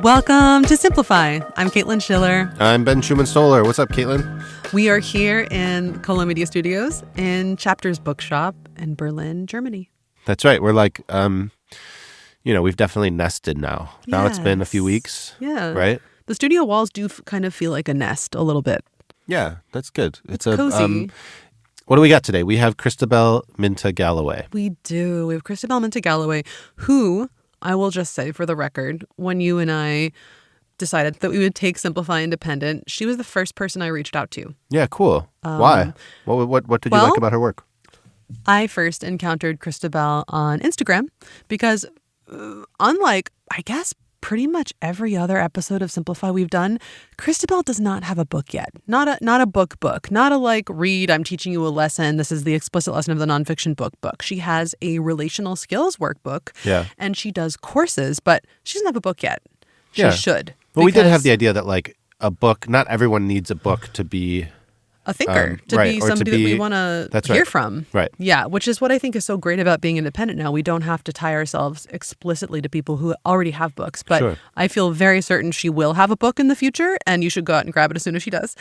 Welcome to Simplify. I'm Caitlin Schiller. I'm Ben Schumann-Stoller. What's up, Caitlin? We are here in Colo Media Studios in Chapters Bookshop in Berlin, Germany. That's right. We're like, we've definitely nested now. Now it's been a few weeks. Yeah. Right? The studio walls do kind of feel like a nest a little bit. Yeah, that's good. It's cozy. What do we got today? We have Christabel Mintah-Galloway. We do. We have Christabel Mintah-Galloway, who, I will just say for the record, when you and I decided that we would take Simplify Independent, she was the first person I reached out to. Yeah, cool. Why? What did you like about her work? I first encountered Christabel on Instagram because unlike, I guess, pretty much every other episode of Simplify we've done, Christabel does not have a book yet. Not a book. Not a read, I'm teaching you a lesson. This is the explicit lesson of the nonfiction book. She has a relational skills workbook. Yeah. And she does courses, but she doesn't have a book yet. She should. Well, we did have the idea that a book, not everyone needs a book to be a thinker, to be somebody that we want to hear from. Right. Yeah, which is what I think is so great about being independent now. We don't have to tie ourselves explicitly to people who already have books. But Sure. I feel very certain she will have a book in the future, and you should go out and grab it as soon as she does.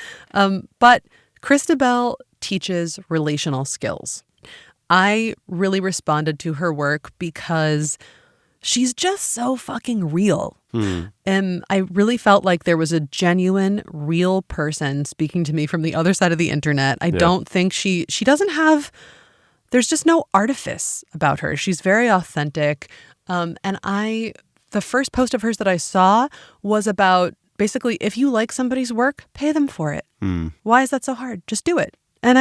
But Christabel teaches relational skills. I really responded to her work because she's just so fucking real. And I really felt like there was a genuine, real person speaking to me from the other side of the internet. I don't think she doesn't have, there's just no artifice about her. She's very authentic. And the first post of hers that I saw was about basically, if you like somebody's work, pay them for it. Why is that so hard? Just do it. And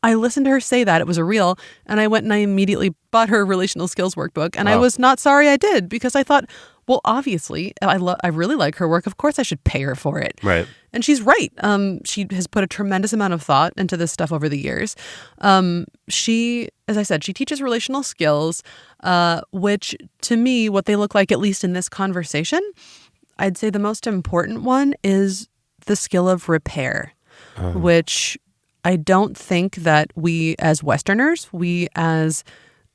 I listened to her say that. It was a reel. And I went and I immediately bought her relational skills workbook. And I was not sorry I did, because I thought, well, obviously, I really like her work. Of course I should pay her for it. Right. And she's right. She has put a tremendous amount of thought into this stuff over the years. She, as I said, she teaches relational skills, which to me, what they look like, at least in this conversation, I'd say the most important one is the skill of repair, which I don't think that we as Westerners, we as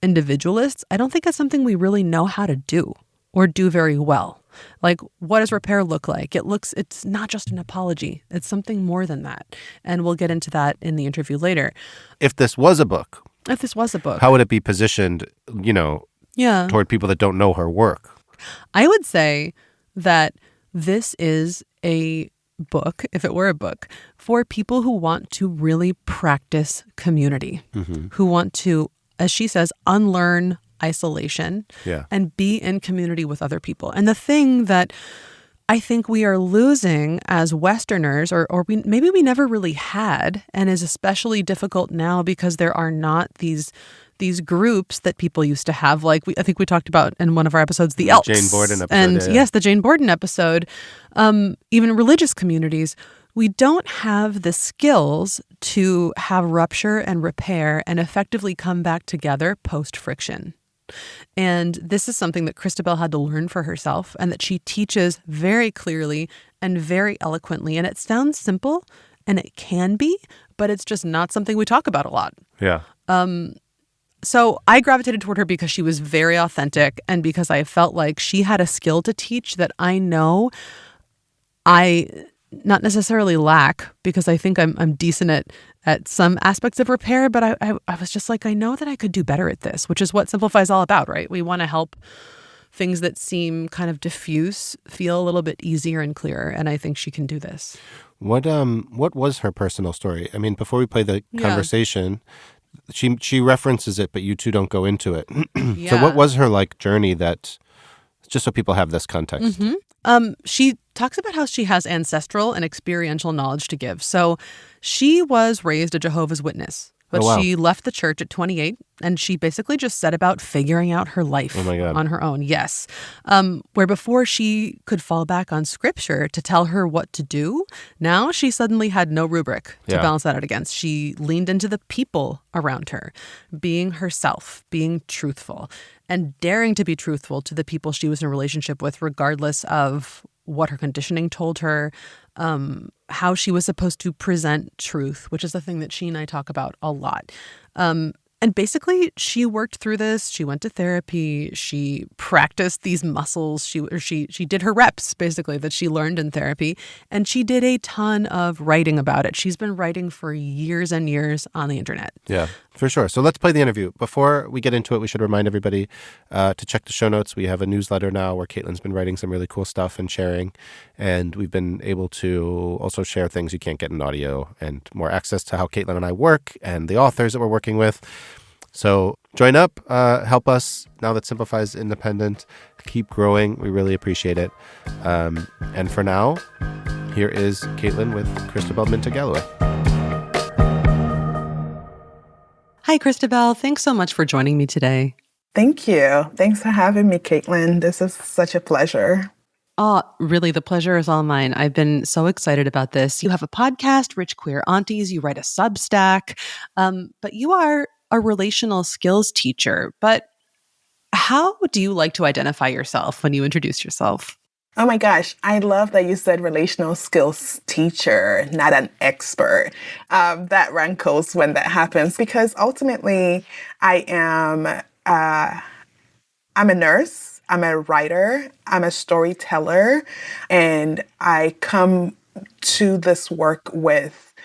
individualists, I don't think it's something we really know how to do or do very well. What does repair look like? It's not just an apology. It's something more than that. And we'll get into that in the interview later. If this was a book, how would it be positioned, toward people that don't know her work? I would say that this is a book, if it were a book, for people who want to really practice community, who want to, as she says, unlearn isolation and be in community with other people. And the thing that I think we are losing as Westerners, or maybe we never really had, and is especially difficult now because there are not these groups that people used to have. I think we talked about in one of our episodes, the Elks. Jane Borden episode. And yes, the Jane Borden episode. Even religious communities, we don't have the skills to have rupture and repair and effectively come back together post-friction. And this is something that Christabel had to learn for herself, and that she teaches very clearly and very eloquently. And it sounds simple, and it can be, but it's just not something we talk about a lot. Yeah. So I gravitated toward her because she was very authentic, and because I felt like she had a skill to teach that I know I not necessarily lack, because I think I'm decent at some aspects of repair, but I was just like, I know that I could do better at this, which is what Simplify is all about, right? We want to help things that seem kind of diffuse feel a little bit easier and clearer, and I think she can do this. What was her personal story? I mean, before we play the conversation, she references it, but you two don't go into it. So what was her journey, that, just so people have this context? She talks about how she has ancestral and experiential knowledge to give. So she was raised a Jehovah's Witness, but she left the church at 28, and she basically just set about figuring out her life on her own. Yes. Where before she could fall back on scripture to tell her what to do, now she suddenly had no rubric to balance that out against. She leaned into the people around her, being herself, being truthful, and daring to be truthful to the people she was in a relationship with, regardless of what her conditioning told her, how she was supposed to present truth, which is the thing that she and I talk about a lot. And And basically, she worked through this. She went to therapy. She practiced these muscles. She did her reps, basically, that she learned in therapy. And she did a ton of writing about it. She's been writing for years and years on the internet. Yeah, for sure. So let's play the interview. Before we get into it, we should remind everybody to check the show notes. We have a newsletter now where Caitlin's been writing some really cool stuff and sharing. And we've been able to also share things you can't get in audio and more access to how Caitlin and I work and the authors that we're working with. So join up, help us now that Simplify is independent. Keep growing. We really appreciate it. And for now, here is Caitlin with Christabel Mintah-Galloway. Hi, Christabel. Thanks so much for joining me today. Thank you. Thanks for having me, Caitlin. This is such a pleasure. Oh, really, the pleasure is all mine. I've been so excited about this. You have a podcast, Rich Queer Aunties. You write a Substack, but you are a relational skills teacher. But how do you like to identify yourself when you introduce yourself? Oh my gosh, I love that you said relational skills teacher, not an expert. That rankles when that happens because ultimately I'm a nurse, I'm a writer, I'm a storyteller, and I come to this work with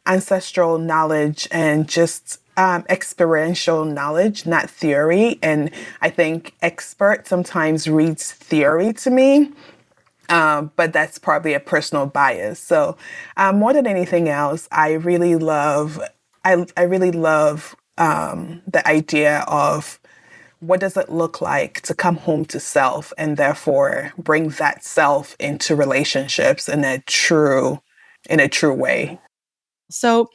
ancestral knowledge and just experiential knowledge, not theory. And I think expert sometimes reads theory to me, but that's probably a personal bias. So more than anything else, I really love the idea of what does it look like to come home to self and therefore bring that self into relationships in a true way. So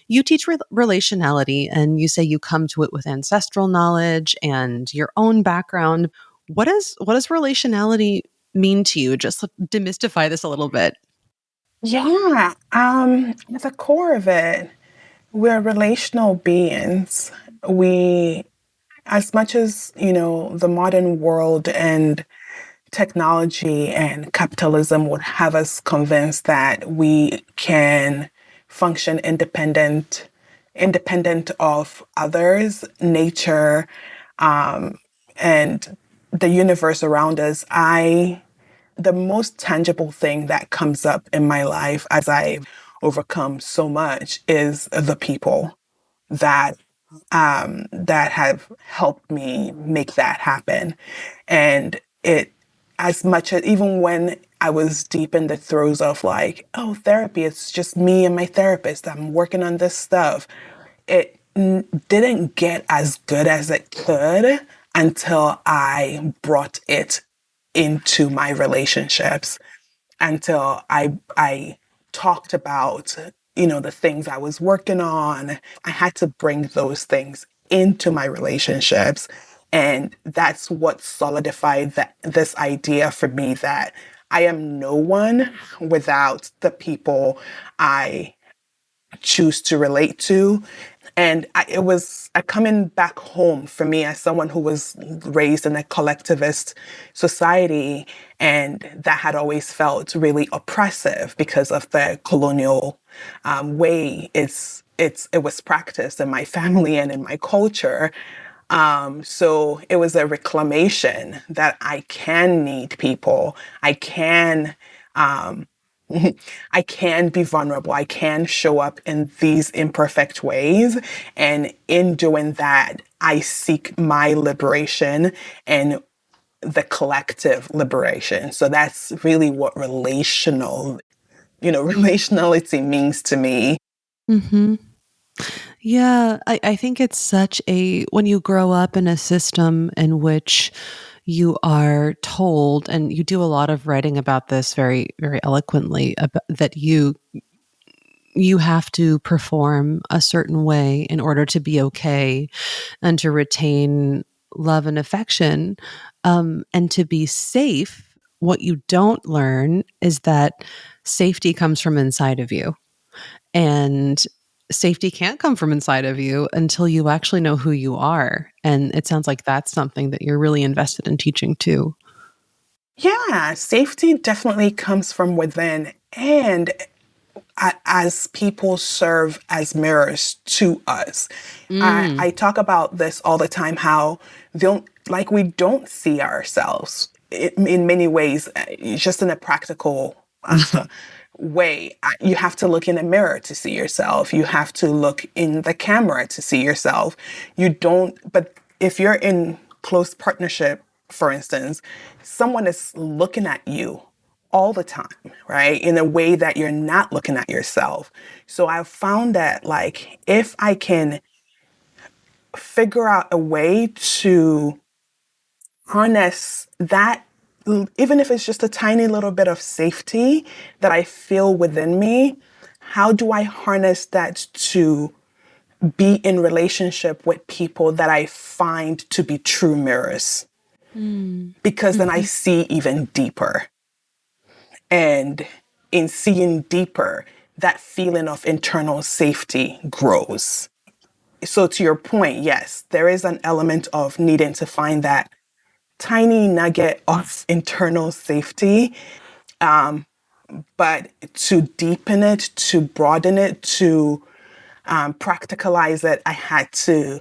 you teach relationality and you say you come to it with ancestral knowledge and your own background. What does relationality mean to you? Just demystify this a little bit. Yeah, at the core of it, we're relational beings. We, as much as, the modern world and technology and capitalism would have us convinced that we can function independent of others, nature, and the universe around us. The most tangible thing that comes up in my life as I've overcome so much is the people that that have helped me make that happen. And it, as much as even when I was deep in the throes of like, oh, therapy, it's just me and my therapist, I'm working on this stuff. It didn't get as good as it could until I brought it into my relationships, until I talked about, the things I was working on. I had to bring those things into my relationships. And that's what solidified this idea for me that I am no one without the people I choose to relate to. And it was a coming back home for me as someone who was raised in a collectivist society, and that had always felt really oppressive because of the colonial way it was practiced in my family and in my culture. So it was a reclamation that I can need people. I can be vulnerable. I can show up in these imperfect ways. And in doing that, I seek my liberation and the collective liberation. So that's really what relationality means to me. Mm-hmm. Yeah, I think it's when you grow up in a system in which you are told, and you do a lot of writing about this very, very eloquently, that you have to perform a certain way in order to be okay and to retain love and affection, and to be safe. What you don't learn is that safety comes from inside of you. And safety can't come from inside of you until you actually know who you are. And it sounds like that's something that you're really invested in teaching too. Yeah, safety definitely comes from within. And as people serve as mirrors to us. I talk about this all the time, how we don't see ourselves in many ways, just in a practical way. You have to look in a mirror to see yourself. You have to look in the camera to see yourself. But if you're in close partnership, for instance, someone is looking at you all the time, right? In a way that you're not looking at yourself. So I've found that, like, if I can figure out a way to harness that, even if it's just a tiny little bit of safety that I feel within me, how do I harness that to be in relationship with people that I find to be true mirrors? Because then I see even deeper. And in seeing deeper, that feeling of internal safety grows. So, to your point, yes, there is an element of needing to find that tiny nugget of internal safety. But to deepen it, to broaden it, to practicalize it, I had to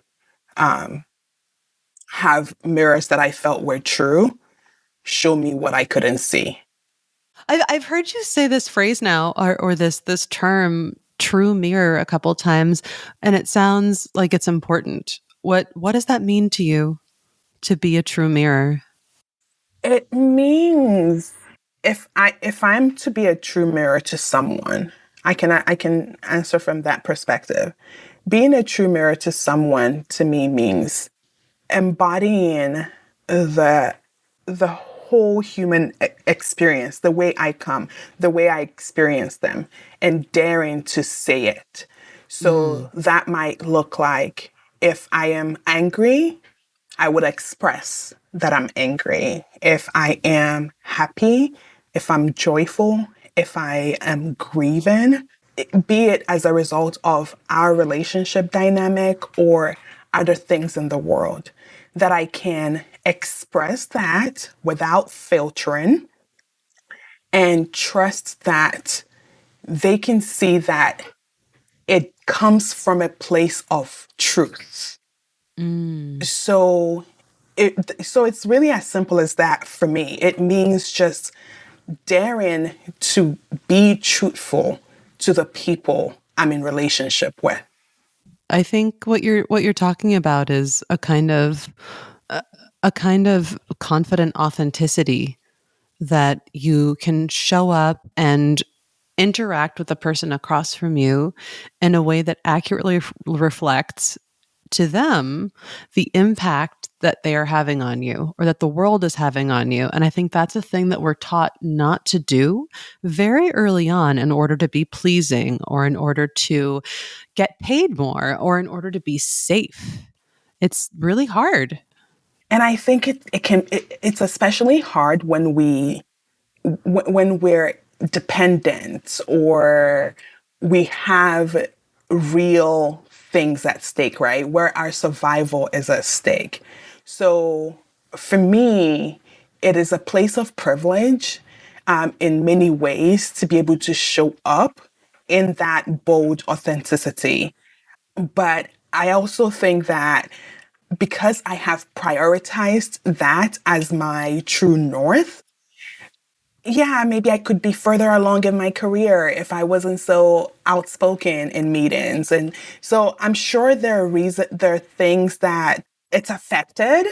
have mirrors that I felt were true show me what I couldn't see. I've heard you say this phrase now, or this term, true mirror, a couple times, and it sounds like it's important. What does that mean to you, to be a true mirror? It means if I'm to be a true mirror to someone, I can answer from that perspective. Being a true mirror to someone to me means embodying the whole human experience, the way I come, the way I experience them, and daring to say it. So that might look like, if I am angry, I would express that I'm angry. If I am happy, if I'm joyful, if I am grieving, be it as a result of our relationship dynamic or other things in the world, that I can express that without filtering and trust that they can see that it comes from a place of truth. So it's really as simple as that for me. It means just daring to be truthful to the people I'm in relationship with. I think what you're talking about is a kind of confident authenticity, that you can show up and interact with the person across from you in a way that accurately reflects to them the impact that they are having on you, or that the world is having on you. And I think that's a thing that we're taught not to do very early on, in order to be pleasing, or in order to get paid more, or in order to be safe. It's really hard. And I think it's especially hard when we're dependent, or we have real things at stake, right? Where our survival is at stake. So for me, it is a place of privilege, in many ways, to be able to show up in that bold authenticity. But I also think that because I have prioritized that as my true north, yeah, maybe I could be further along in my career if I wasn't so outspoken in meetings. And so I'm sure there are things that it's affected,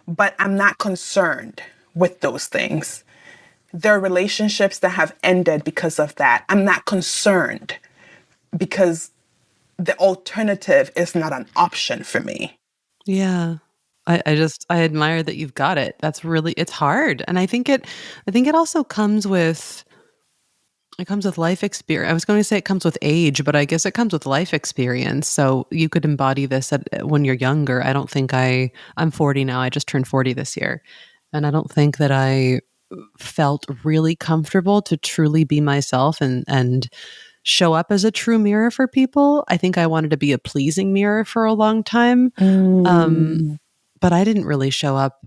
but I'm not concerned with those things. There are relationships that have ended because of that. I'm not concerned, because the alternative is not an option for me. Yeah. I admire that you've got it. That's really, it's hard. And I think it also comes with, life experience. I was going to say it comes with age, but I guess it comes with life experience. So you could embody this when you're younger. I don't think I'm 40 now. I just turned 40 this year. And I don't think that I felt really comfortable to truly be myself and show up as a true mirror for people. I think I wanted to be a pleasing mirror for a long time. Mm. But I didn't really show up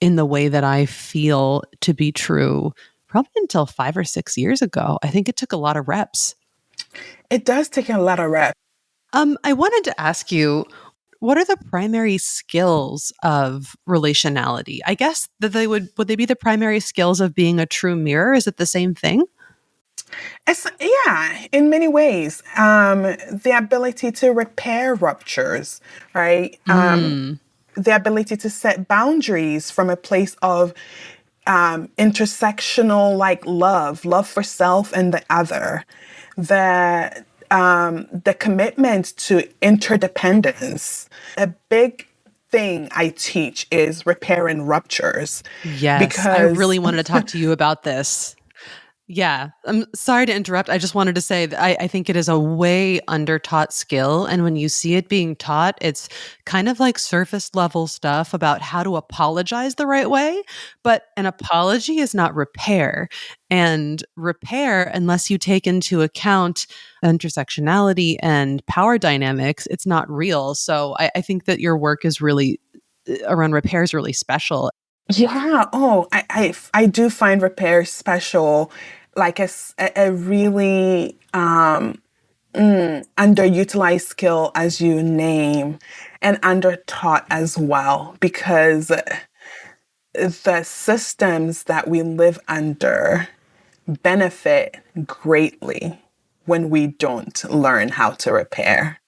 in the way that I feel to be true probably until 5 or 6 years ago. I think it took a lot of reps. It does take a lot of reps. I wanted to ask you, what are the primary skills of relationality? I guess that would they be the primary skills of being a true mirror? Is it the same thing? Yeah, in many ways. The ability to repair ruptures, right? The ability to set boundaries from a place of intersectional, like love for self and the other. The commitment to interdependence. A big thing I teach is repairing ruptures Yes, I because really wanted to talk to you about this. Yeah, I'm sorry to interrupt. I just wanted to say that I think it is a way under-taught skill. And when you see it being taught, it's kind of like surface level stuff about how to apologize the right way. But an apology is not repair. And repair, unless you take into account intersectionality and power dynamics, it's not real. So I think that your work is really around repair is really special. yeah. Oh, I do find repair special, like a really underutilized skill, as you name, and undertaught as well, because the systems that we live under benefit greatly when we don't learn how to repair.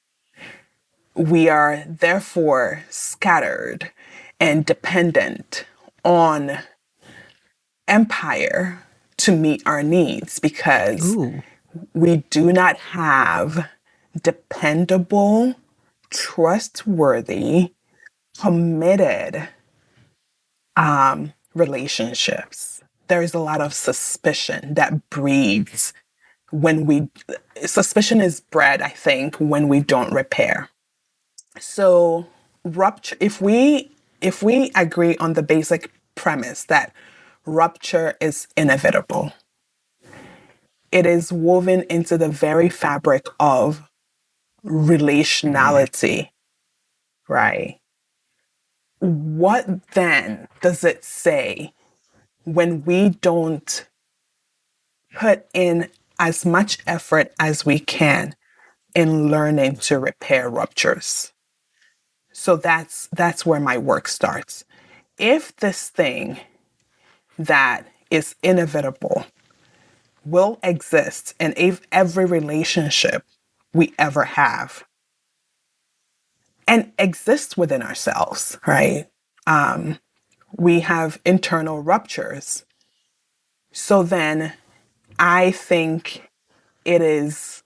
We are therefore scattered and dependent on empire to meet our needs because Ooh. we do not have dependable, trustworthy, committed relationships. There is a lot of suspicion that breeds when we, suspicion is bred, I think, when we don't repair. So rupture, if we agree on the basic premise that rupture is inevitable, it is woven into the very fabric of relationality, right? What then does it say when we don't put in as much effort as we can in learning to repair ruptures? So that's where my work starts. If this thing that is inevitable will exist in every relationship we ever have and exists within ourselves, right? We have internal ruptures. So then I think it is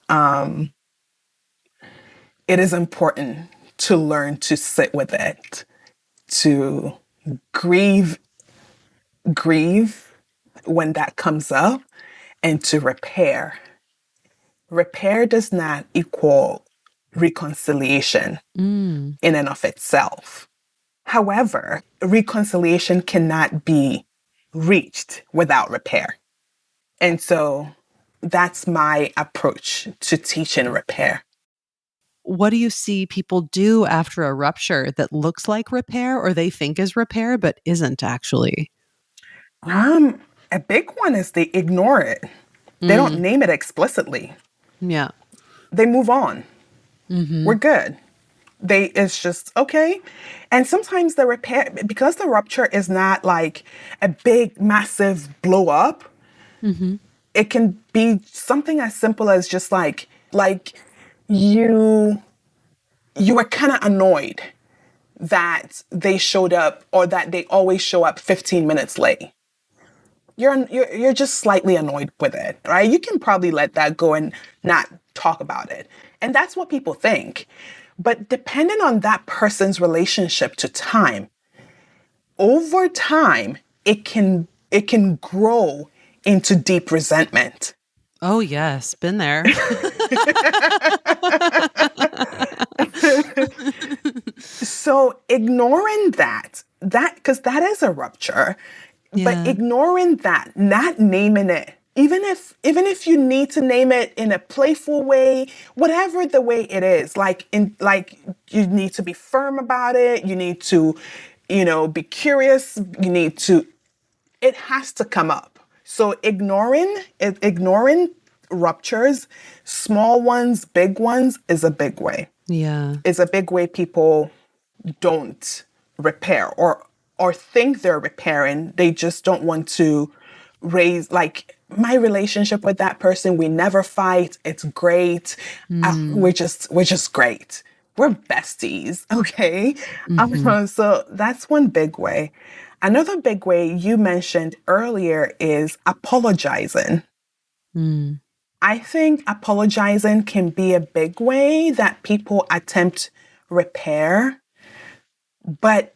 it is important to learn to sit with it, to grieve grieve when that comes up, and to repair. Repair does not equal reconciliation Mm. in and of itself. However, reconciliation cannot be reached without repair. And so that's my approach to teaching repair. What do you see people do after a rupture that looks like repair or they think is repair but isn't actually? A big one is they ignore it. They don't Mm. name it explicitly. Yeah. They move on. Mm-hmm. We're good. It's just okay. And sometimes the repair, because the rupture is not like a big massive blow up, Mm-hmm. it can be something as simple as just like you you were kind of annoyed that they showed up or that they always show up 15 minutes late. You're just slightly annoyed with it, right? You can probably let that go and not talk about it. And that's what people think. But depending on that person's relationship to time, over time, it can grow into deep resentment. Oh, yes. Been there. So ignoring that because that is a rupture, but Yeah. ignoring that, not naming it, even if you need to name it in a playful way, whatever the way it is, like you need to be firm about it, you need to, be curious, it has to come up. So ignoring ruptures, small ones, big ones, is a big way. Yeah. Is a big way people don't repair or think they're repairing. They just don't want to raise, like, my relationship with that person, we never fight. It's great. We're just great. We're besties. Okay. So that's one big way. Another big way you mentioned earlier is apologizing. I think apologizing can be a big way that people attempt repair, but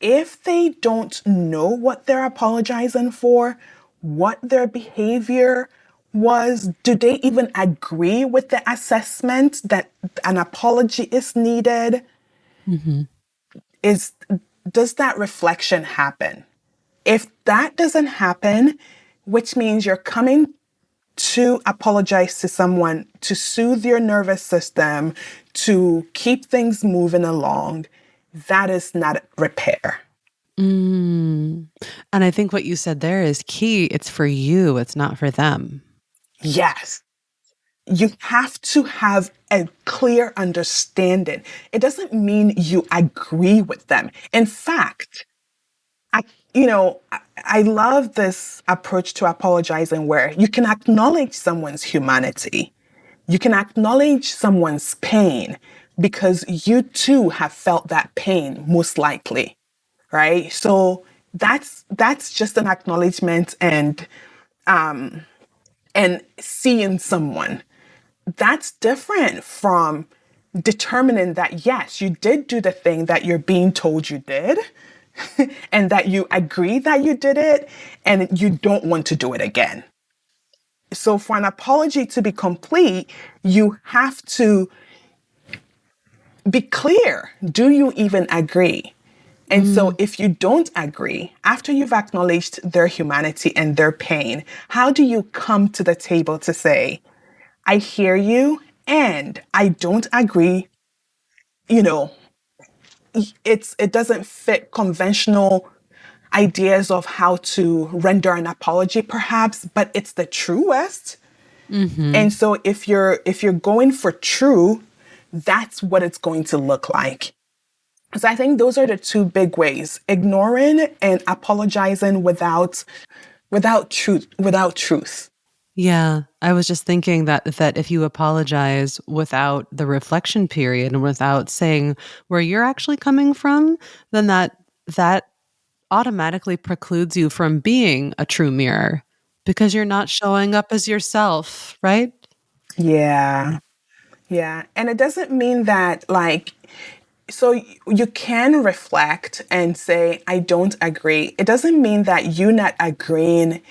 if they don't know what they're apologizing for, what their behavior was, do they even agree with the assessment that an apology is needed? Is Does that reflection happen? If that doesn't happen, which means you're coming to apologize to someone to soothe your nervous system, to keep things moving along, that is not repair. And I think what you said there is key. It's for you, it's not for them. Yes. You have to have a clear understanding. It doesn't mean you agree with them. In fact, I, I love this approach to apologizing where you can acknowledge someone's humanity. You can acknowledge someone's pain because you too have felt that pain, most likely, right? So that's just an acknowledgement and seeing someone. That's different from determining that, yes, you did do the thing that you're being told you did, and that you agree that you did it, and you don't want to do it again. So for an apology to be complete, you have to be clear. Do you even agree? And so if you don't agree, after you've acknowledged their humanity and their pain, how do you come to the table to say, I hear you and I don't agree? You know, it doesn't fit conventional ideas of how to render an apology perhaps, but it's the truest. And so if you're going for true, that's what it's going to look like. So I think those are the two big ways: ignoring and apologizing without truth. Yeah, I was just thinking that if you apologize without the reflection period and without saying where you're actually coming from, then that automatically precludes you from being a true mirror because you're not showing up as yourself, right? Yeah. Yeah. And it doesn't mean that, like, so you can reflect and say, I don't agree. It doesn't mean that you not agreeing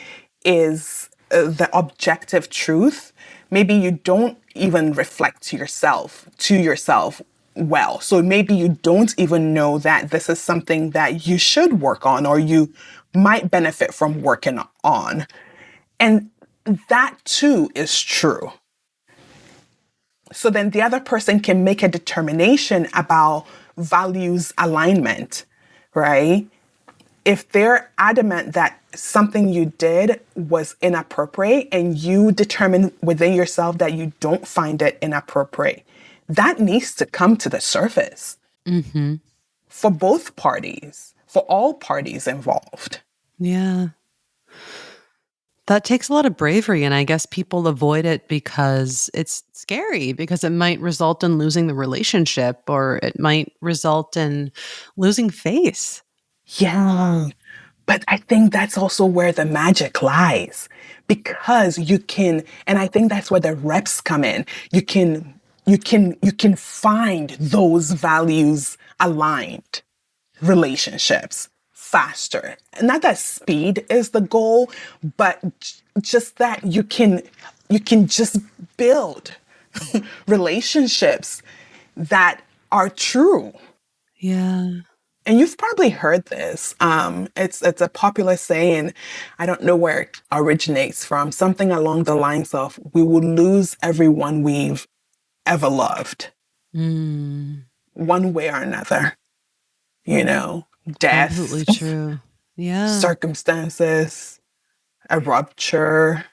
is the objective truth. Maybe you don't even reflect to yourself well. So maybe you don't even know that this is something that you should work on or you might benefit from working on. And that too is true. So then the other person can make a determination about values alignment, right? If they're adamant that something you did was inappropriate and you determine within yourself that you don't find it inappropriate, that needs to come to the surface for both parties, for all parties involved. Yeah. That takes a lot of bravery, and I guess people avoid it because it's scary, because it might result in losing the relationship or it might result in losing face. Yeah. But I think that's also where the magic lies because you can, and I think that's where the reps come in. You can find those values aligned relationships faster. Not that speed is the goal, but just that you can just build relationships that are true. Yeah. And you've probably heard this. It's a popular saying. I don't know where it originates from. Something along the lines of, "We will lose everyone we've ever loved, one way or another." Death, Absolutely true. Yeah. circumstances, a rupture.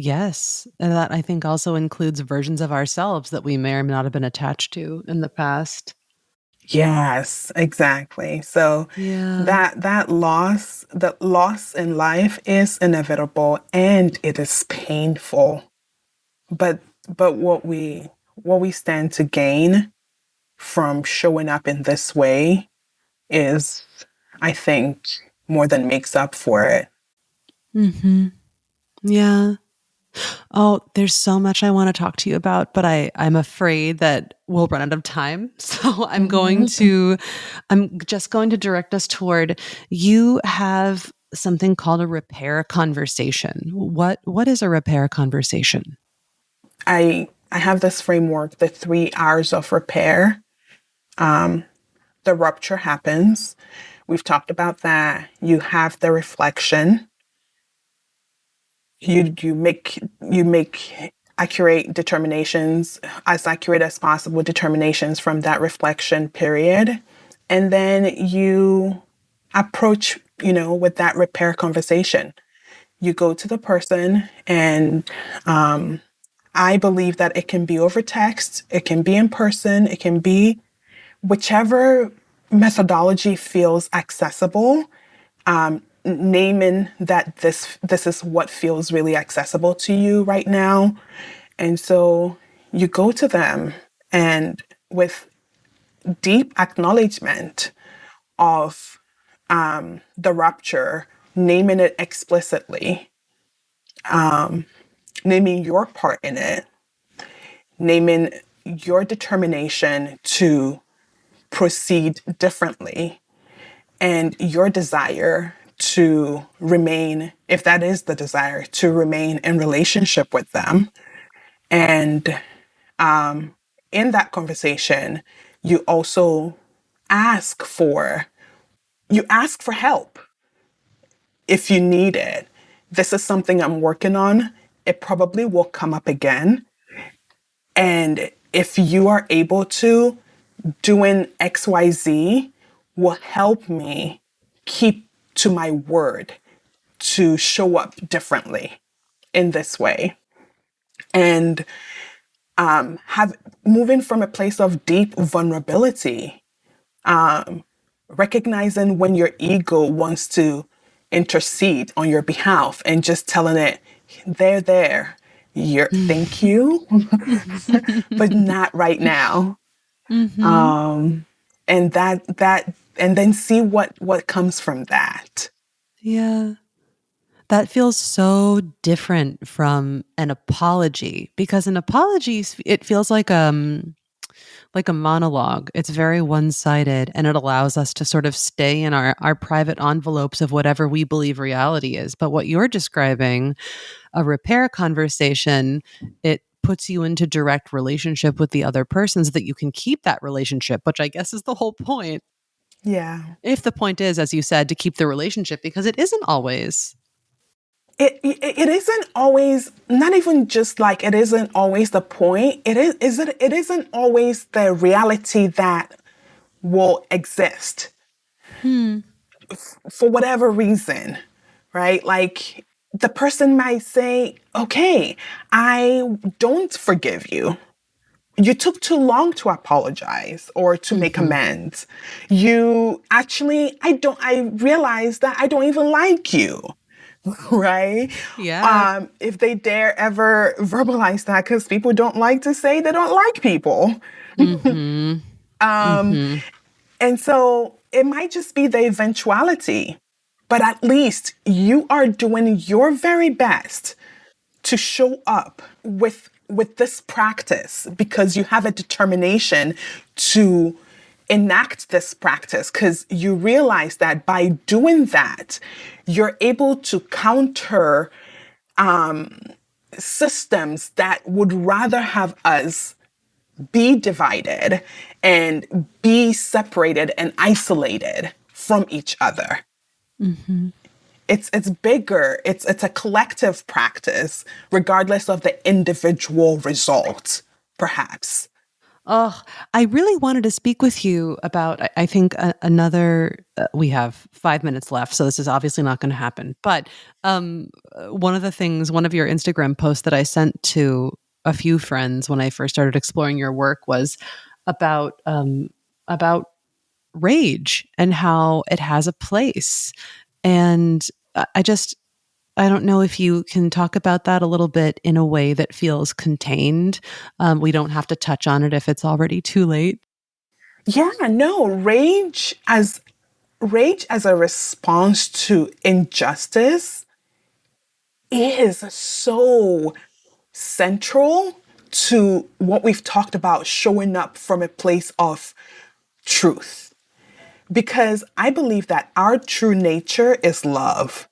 Yes. And that I think also includes versions of ourselves that we may or may not have been attached to in the past. Yes, exactly. So Yeah. that loss in life is inevitable and it is painful. But what we stand to gain from showing up in this way is, I think, more than makes up for it. Mm-hmm. Yeah. Oh, there's so much I want to talk to you about, but I'm afraid that we'll run out of time. So I'm just going to direct us toward, you have something called a repair conversation. What is a repair conversation? I have this framework, the 3 hours of repair. The rupture happens. We've talked about that. You have the reflection. You make accurate determinations, as accurate as possible determinations from that reflection period. And then you approach, with that repair conversation. You go to the person, and I believe that it can be over text, it can be in person, it can be whichever methodology feels accessible. Naming that this is what feels really accessible to you right now. And so you go to them, and with deep acknowledgement of the rupture, naming it explicitly, naming your part in it, naming your determination to proceed differently, and your desire to remain, if that is the desire, to remain in relationship with them. And in that conversation, you also ask for you ask for help if you need it. This is something I'm working on. It probably will come up again. And if you are able to, doing XYZ will help me keep to my word to show up differently in this way. And have moving from a place of deep vulnerability, recognizing when your ego wants to intercede on your behalf and just telling it, there, thank you, but not right now. Mm-hmm. And and then see what comes from that. Yeah. That feels so different from an apology, because an apology, it feels like a monologue. It's very one-sided, and it allows us to sort of stay in our private envelopes of whatever we believe reality is. But what you're describing, a repair conversation, it puts you into direct relationship with the other person so that you can keep that relationship, which I guess is the whole point. Yeah. If the point is, as you said, to keep the relationship, because it isn't always. It isn't always, not even just like it isn't always the point. It isn't always the reality that will exist Hmm. for whatever reason, right? Like the person might say, okay, I don't forgive you. You took too long to apologize or to make Mm-hmm. amends. I realize that I don't even like you. Right? Yeah. If they dare ever verbalize that, because people don't like to say they don't like people. Mm-hmm. Mm-hmm. And so it might just be the eventuality, but at least you are doing your very best to show up with this practice because you have a determination to enact this practice because you realize that by doing that you're able to counter systems that would rather have us be divided and be separated and isolated from each other. Mm-hmm. It's bigger. It's a collective practice, regardless of the individual result, perhaps. Oh, I really wanted to speak with you about, I think, another, we have 5 minutes left, so this is obviously not going to happen. But one of the things, one of your Instagram posts that I sent to a few friends when I first started exploring your work was about rage and how it has a place. And I just, I don't know if you can talk about that a little bit in a way that feels contained. We don't have to touch on it if it's already too late. Yeah, no, rage as a response to injustice is so central to what we've talked about showing up from a place of truth. Because I believe that our true nature is love,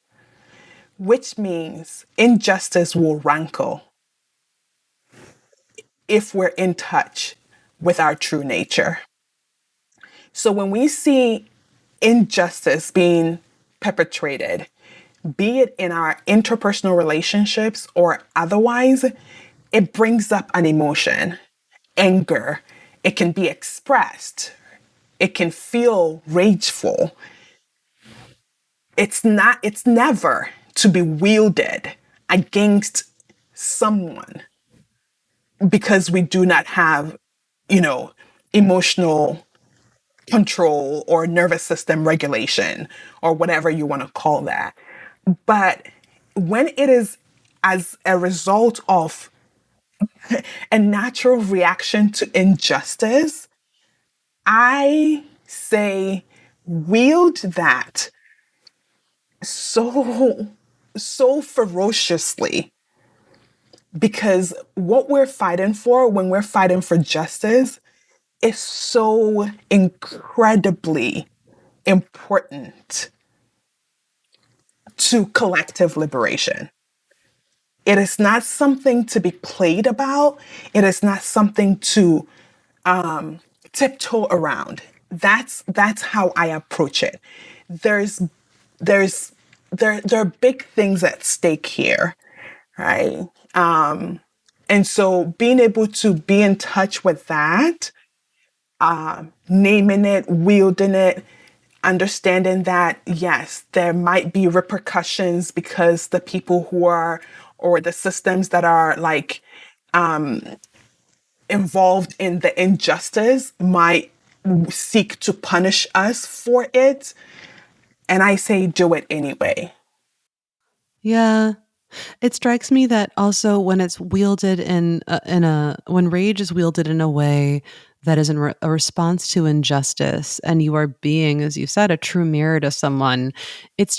which means injustice will rankle if we're in touch with our true nature. So when we see injustice being perpetrated, be it in our interpersonal relationships or otherwise, it brings up an emotion, anger. It can be expressed. It can feel rageful. It's never to be wielded against someone because we do not have, you know, emotional control or nervous system regulation or whatever you want to call that. But when it is as a result of a natural reaction to injustice, I say wield that so so ferociously, because what we're fighting for when we're fighting for justice is so incredibly important to collective liberation. It is not something to be played about. It is not something to tiptoe around. That's how I approach it. There's there's there are big things at stake here, right? And so being able to be in touch with that, naming it, wielding it, understanding that, yes, there might be repercussions because the people who are, or the systems that are like involved in the injustice might seek to punish us for it. And I say, do it anyway. Yeah. It strikes me that also when it's wielded when rage is wielded in a way that is a response to injustice, and you are being, as you said, a true mirror to someone, it's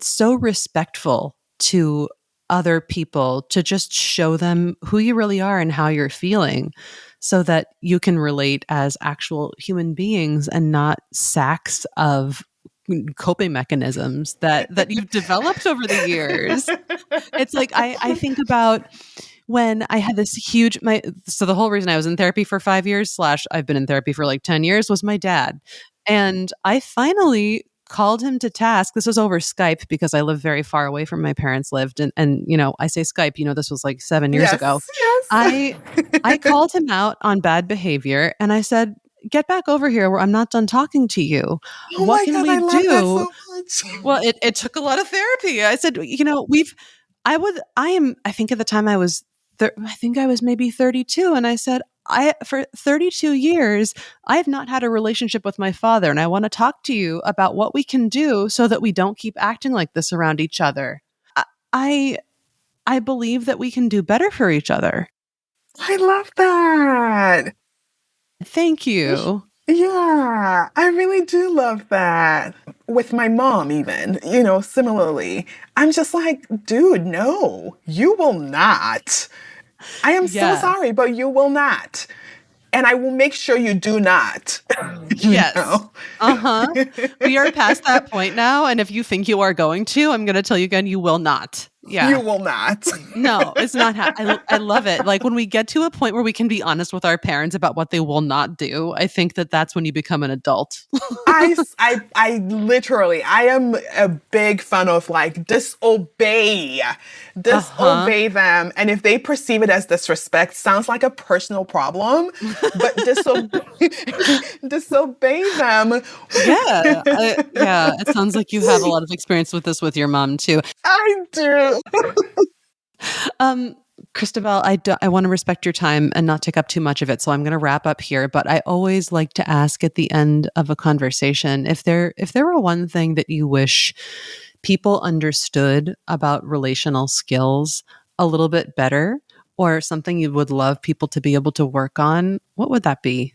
so respectful to other people to just show them who you really are and how you're feeling so that you can relate as actual human beings and not sacks of coping mechanisms that you've developed over the years. It's like I think about when I had this huge so the whole reason I was in therapy for 5 years slash I've been in therapy for like 10 years was my dad. And I finally called him to task. This was over Skype because I live very far away from my parents lived. And I say Skype, this was like 7 years ago. Yes, yes. I called him out on bad behavior and I said, get back over here where I'm not done talking to you. Oh What my can God, we I love that do? so much. Well, it took a lot of therapy. I said, I think at the time I think I was maybe 32. And I said, for 32 years, I have not had a relationship with my father. And I want to talk to you about what we can do so that we don't keep acting like this around each other. I, I believe that we can do better for each other. I love that. Thank you. Yeah, I really do love that. With my mom, even, similarly, I'm just like, dude, no, you will not. I am so Yeah. sorry, but you will not. And I will make sure you do not. Yes. Uh-huh. We are past that point now. And if you think you are going to, I'm going to tell you again, you will not. Yeah. You will not. No, it's not. I love it. Like when we get to a point where we can be honest with our parents about what they will not do, I think that that's when you become an adult. I literally, I am a big fan of like Uh-huh. disobey them. And if they perceive it as disrespect, sounds like a personal problem, but disobey them. Yeah. Yeah. It sounds like you have a lot of experience with this with your mom too. I do. Um, Christabel, I want to respect your time and not take up too much of it, so I'm going to wrap up here. But I always like to ask at the end of a conversation if there were one thing that you wish people understood about relational skills a little bit better, or something you would love people to be able to work on, what would that be?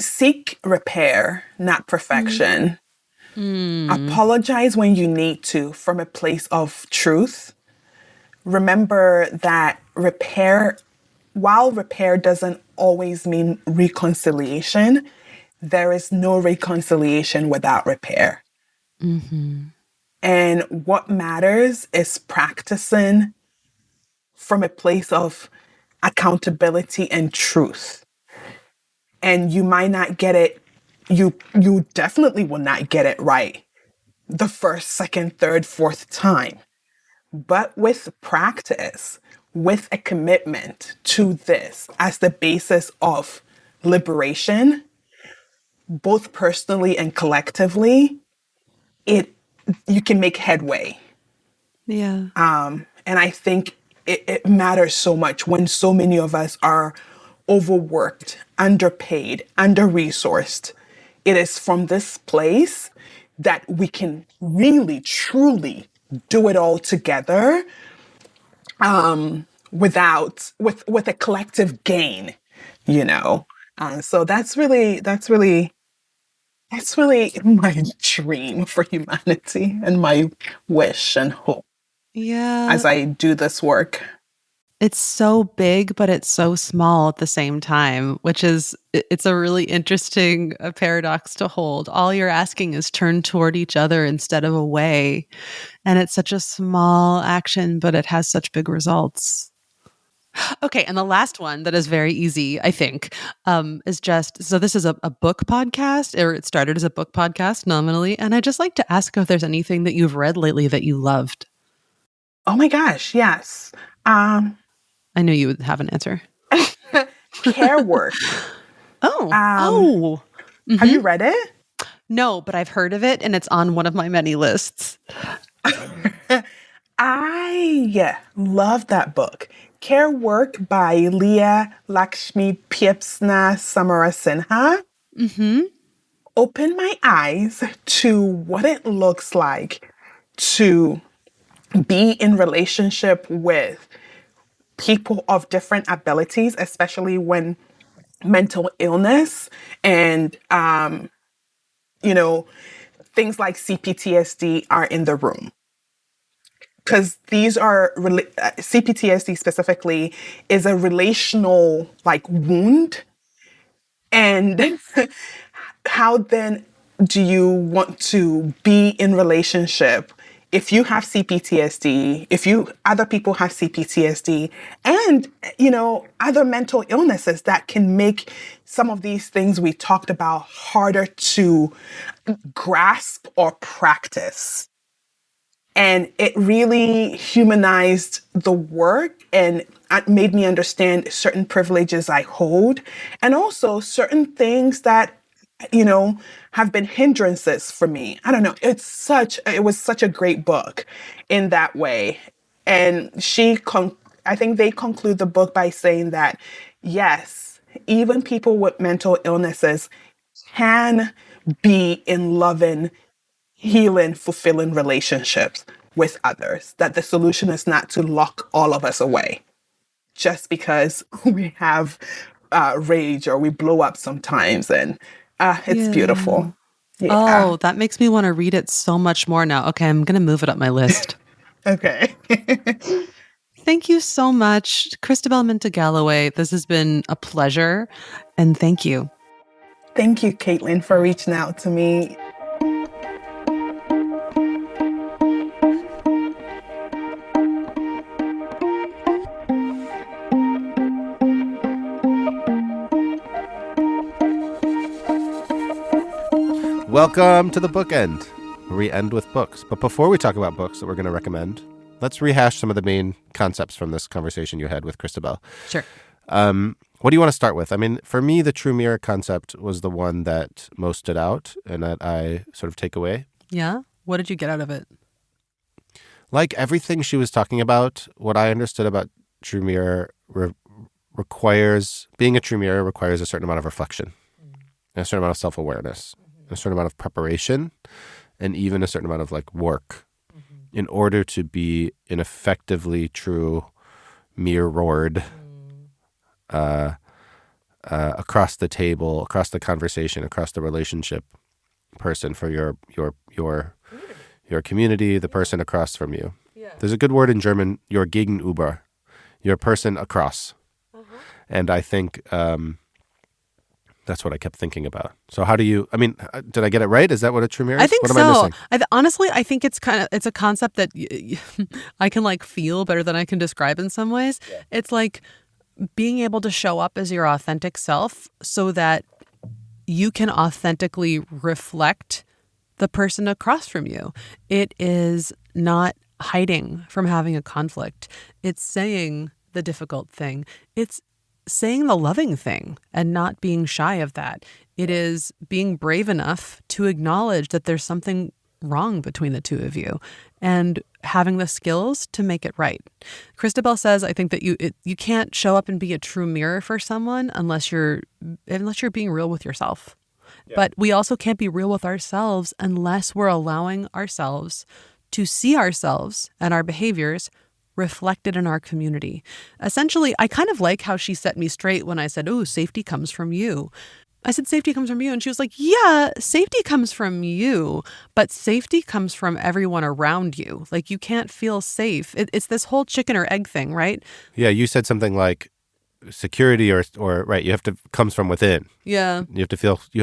Seek repair, not perfection. Mm. Apologize when you need to from a place of truth. Remember that while repair doesn't always mean reconciliation, there is no reconciliation without repair. Mm-hmm. And what matters is practicing from a place of accountability and truth. And you might not get it, you definitely will not get it right the first, second, third, fourth time. But with practice, with a commitment to this as the basis of liberation, both personally and collectively, it you can make headway. Yeah. And I think it matters so much when so many of us are overworked, underpaid, under-resourced. It is from this place that we can really, truly do it all together with a collective gain, you know. So that's really my dream for humanity and my wish and hope Yeah. as I do this work. It's so big, but it's so small at the same time, which is, it's a really interesting paradox to hold. All you're asking is turn toward each other instead of away. And it's such a small action, but it has such big results. Okay. And the last one that is very easy, I think, is just, so this is a book podcast, or it started as a book podcast nominally. And I just like to ask if there's anything that you've read lately that you loved. Oh my gosh, yes. Um, I knew you would have an answer. Care work. Oh, Um, oh. have you Mm-hmm. read it? No, but I've heard of it and it's on one of my many lists. I love that book. Care Work by Leah Lakshmi Piepsna Samarasinha Mm-hmm. opened my eyes to what it looks like to be in relationship with people of different abilities, especially when mental illness and you know, things like CPTSD are in the room. Because these are CPTSD specifically is a relational like wound, and how then do you want to be in relationship if you have CPTSD, if you other people have CPTSD, and other mental illnesses that can make some of these things we talked about harder to grasp or practice. And it really humanized the work and it made me understand certain privileges I hold and also certain things that, have been hindrances for me. I don't know. It was such a great book in that way. And I think they conclude the book by saying that, yes, even people with mental illnesses can be in loving, healing, fulfilling relationships with others, that the solution is not to lock all of us away just because we have rage or we blow up sometimes. And it's Yeah. beautiful. Yeah. Oh, that makes me want to read it so much more now. Okay, I'm going to move it up my list. Okay. Thank you so much, Christabel Mintah-Galloway. This has been a pleasure, and thank you. Thank you, Caitlin, for reaching out to me. Welcome to the bookend, where we end with books. But before we talk about books that we're going to recommend, let's rehash some of the main concepts from this conversation you had with Christabel. Sure. What do you want to start with? I mean, for me, the true mirror concept was the one that most stood out and that I sort of take away. Yeah? What did you get out of it? Like everything she was talking about, what I understood about true mirror requires, being a true mirror requires a certain amount of reflection, a certain amount of self-awareness, a certain amount of preparation, and even a certain amount of like work in order to be an effectively true mirrored across the table, across the conversation, across the relationship person for your community, the person across from you. Yeah. There's a good word in German, your Gegenüber, your person across. And I think that's what I kept thinking about. So how do you, I mean, did I get it right? Is that what a true mirror is? I think what so. Am I missing? Honestly, I think it's a concept that I can like feel better than I can describe in some ways. Yeah. It's like being able to show up as your authentic self so that you can authentically reflect the person across from you. It is not hiding from having a conflict. It's saying the difficult thing. It's saying the loving thing and not being shy of that. It is being brave enough to acknowledge that there's something wrong between the two of you and having the skills to make it right. Christabel says, I think that you can't show up and be a true mirror for someone unless you're being real with yourself. Yeah. But we also can't be real with ourselves unless we're allowing ourselves to see ourselves and our behaviors reflected in our community. Essentially, I kind of like how she set me straight when I said, "Oh, safety comes from you." I said, "Safety comes from you." And she was like, "Yeah, safety comes from you, but safety comes from everyone around you. Like, you can't feel safe." It's this whole chicken or egg thing, right? Yeah, you said something like security or right, you have to comes from within. Yeah. You have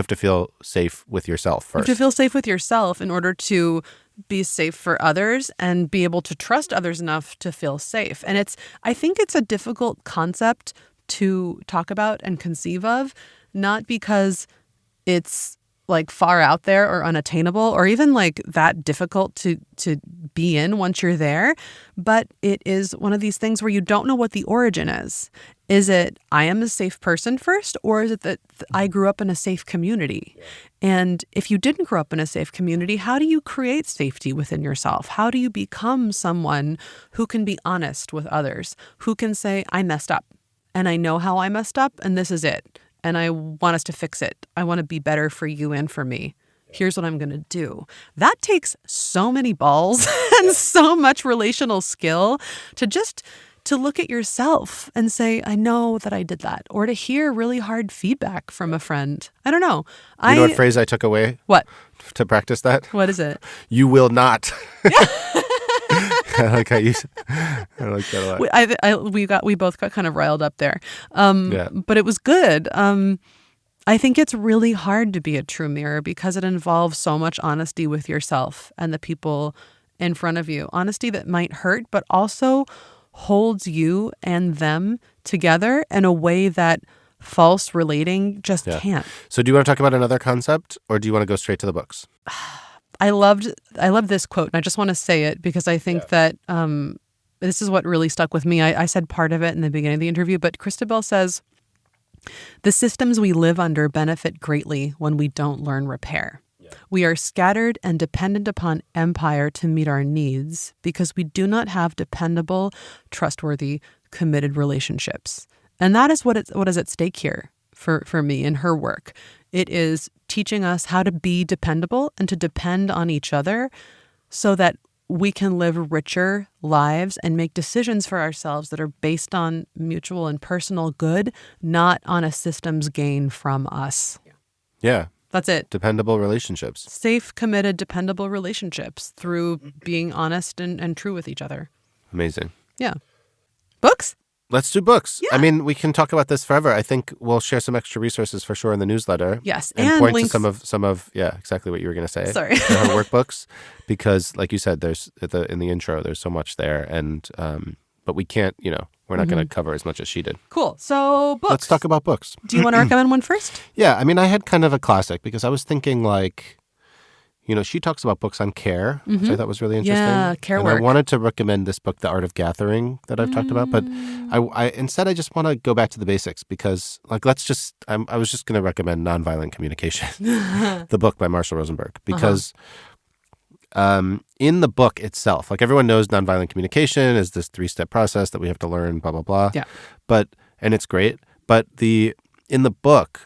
to feel safe with yourself first. You have to feel safe with yourself in order to be safe for others and be able to trust others enough to feel safe. And I think it's a difficult concept to talk about and conceive of, not because it's like far out there or unattainable or even like that difficult to be in once you're there, but it is one of these things where you don't know what the origin is. Is it I am a safe person first, or is it that I grew up in a safe community? Yeah. And if you didn't grow up in a safe community, how do you create safety within yourself? How do you become someone who can be honest with others, who can say, I messed up and I know how I messed up and this is it. And I want us to fix it. I want to be better for you and for me. Here's what I'm going to do. That takes so many balls and so much relational skill to look at yourself and say, I know that I did that. Or to hear really hard feedback from a friend. I don't know. You know what phrase I took away? What? To practice that? What is it? You will not. I like how you. I like that a lot. We both got kind of riled up there. But it was good. I think it's really hard to be a true mirror because it involves so much honesty with yourself and the people in front of you. Honesty that might hurt, but also holds you and them together in a way that false relating just can't. So do you want to talk about another concept, or do you want to go straight to the books? I love this quote, and I just want to say it because I think that this is what really stuck with me. I said part of it in the beginning of the interview, but Christabel says, the systems we live under benefit greatly when we don't learn repair. Yeah. We are scattered and dependent upon empire to meet our needs because we do not have dependable, trustworthy, committed relationships. And that is what is at stake here for me in her work. It is teaching us how to be dependable and to depend on each other so that we can live richer lives and make decisions for ourselves that are based on mutual and personal good, not on a system's gain from us. Yeah. That's it. Dependable relationships. Safe, committed, dependable relationships through being honest and true with each other. Amazing. Yeah. Books? Let's do books. Yeah. I mean, we can talk about this forever. I think we'll share some extra resources for sure in the newsletter. Yes, and point links to some of exactly what you were going to say. Sorry, her workbooks, because like you said, there's in the intro, there's so much there, and but we can't, we're not going to cover as much as she did. Cool. So books. Let's talk about books. Do you want to recommend one first? Yeah, I mean, I had kind of a classic because I was thinking like, she talks about books on care, which I thought was really interesting. Yeah, care and work. I wanted to recommend this book, The Art of Gathering, that I've talked about. But instead, I just want to go back to the basics because, I was just going to recommend Nonviolent Communication, the book by Marshall Rosenberg, because in the book itself, everyone knows nonviolent communication is this 3-step process that we have to learn, blah, blah, blah. Yeah. And it's great. But in the book,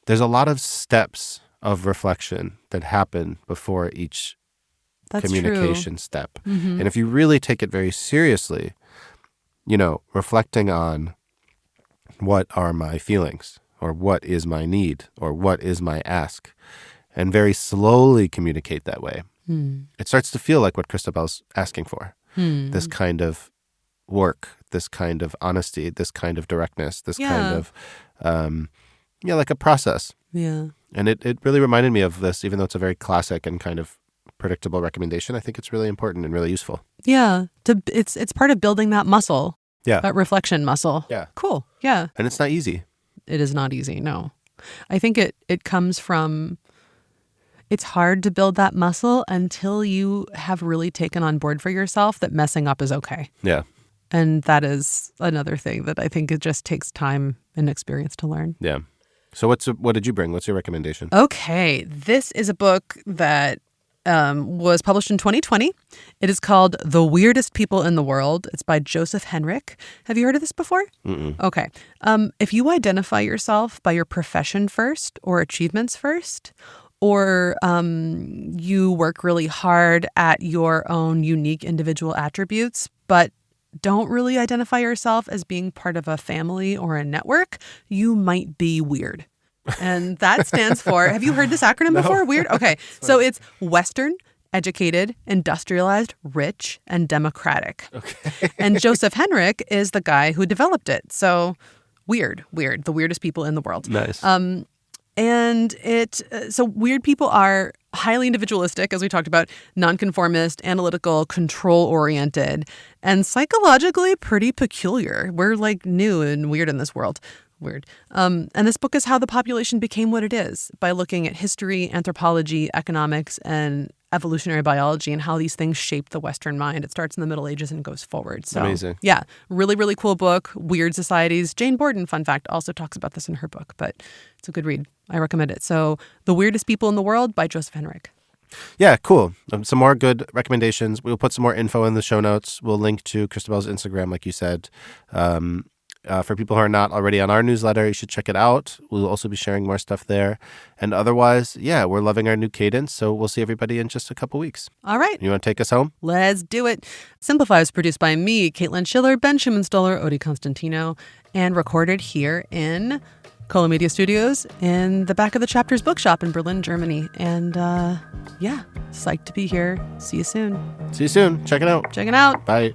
there's a lot of steps of reflection that happen before each communication step. And if you really take it very seriously, reflecting on what are my feelings or what is my need or what is my ask, and very slowly communicate that way, it starts to feel like what Christabel's asking for. This kind of work, this kind of honesty, this kind of directness, this kind of, like a process. Yeah. And it really reminded me of this, even though it's a very classic and kind of predictable recommendation. I think it's really important and really useful. Yeah. It's part of building that muscle. Yeah. That reflection muscle. Yeah. Cool. Yeah. And it's not easy. It is not easy, no. I think it comes from, it's hard to build that muscle until you have really taken on board for yourself that messing up is okay. Yeah. And that is another thing that I think it just takes time and experience to learn. Yeah. So what did you bring? What's your recommendation? Okay. This is a book that was published in 2020. It is called The Weirdest People in the World. It's by Joseph Henrich. Have you heard of this before? Mm-mm. Okay. If you identify yourself by your profession first or achievements first, or you work really hard at your own unique individual attributes, but don't really identify yourself as being part of a family or a network, you might be weird. And that stands for, have you heard this acronym before? Weird? Okay. So it's Western, educated, industrialized, rich, and democratic. Okay. And Joseph Henrich is the guy who developed it. So weird, the weirdest people in the world. Nice. So weird people are highly individualistic, as we talked about, nonconformist, analytical, control-oriented, and psychologically pretty peculiar. We're new and weird in this world. Weird. And this book is how the population became what it is by looking at history, anthropology, economics, and evolutionary biology and how these things shape the Western mind. It starts in the Middle Ages and goes forward. So, amazing. Yeah, really, really cool book. Weird societies. Jane Borden, fun fact, also talks about this in her book, but it's a good read. I recommend it. So The Weirdest People in the World by Joseph Henrich. Yeah, cool. Some more good recommendations. We'll put some more info in the show notes. We'll link to Christabel's Instagram, like you said. For people who are not already on our newsletter, you should check it out. We'll also be sharing more stuff there. And otherwise, we're loving our new cadence. So we'll see everybody in just a couple weeks. All right. You want to take us home? Let's do it. Simplify is produced by me, Caitlin Schiller, Ben Schumann-Stoller, Odie Constantino, and recorded here in Cola Media Studios in the back of the Chapters Bookshop in Berlin, Germany. And psyched to be here. See you soon. See you soon. Check it out. Check it out. Bye.